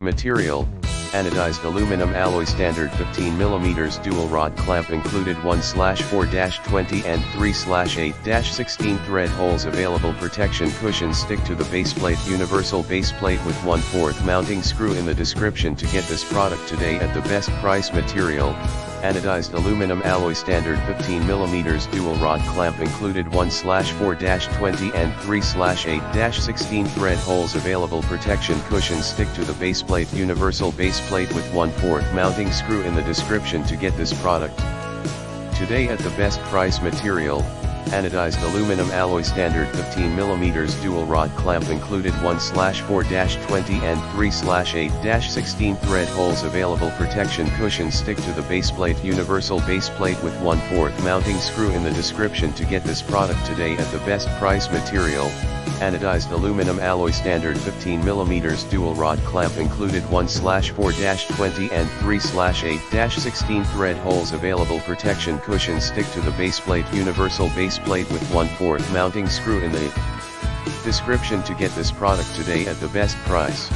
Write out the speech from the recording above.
Material: anodized aluminum alloy, standard 15mm dual rod clamp included, 1/4-20 and 3/8-16 thread holes available, protection cushion, stick to the baseplate, universal baseplate with 1/4 mounting screw in the description to get this product today at the best price. Material: anodized aluminum alloy, standard 15mm dual rod clamp included, 1/4-20 and 3/8-16 thread holes available, protection cushion, stick to the baseplate, universal baseplate with 1/4 mounting screw in the description to get this product today at the best price. Material: anodized aluminum alloy, standard 15mm dual rod clamp included, 1/4-20 and 3/8-16 thread holes available, protection cushion, stick to the baseplate, universal baseplate with 1/4 mounting screw in the description to get this product today at the best price. Material: anodized aluminum alloy, standard 15mm dual rod clamp included, 1/4-20 and 3/8-16 thread holes available, protection cushion, stick to the baseplate, universal baseplate with 1/4 mounting screw in the description to get this product today at the best price.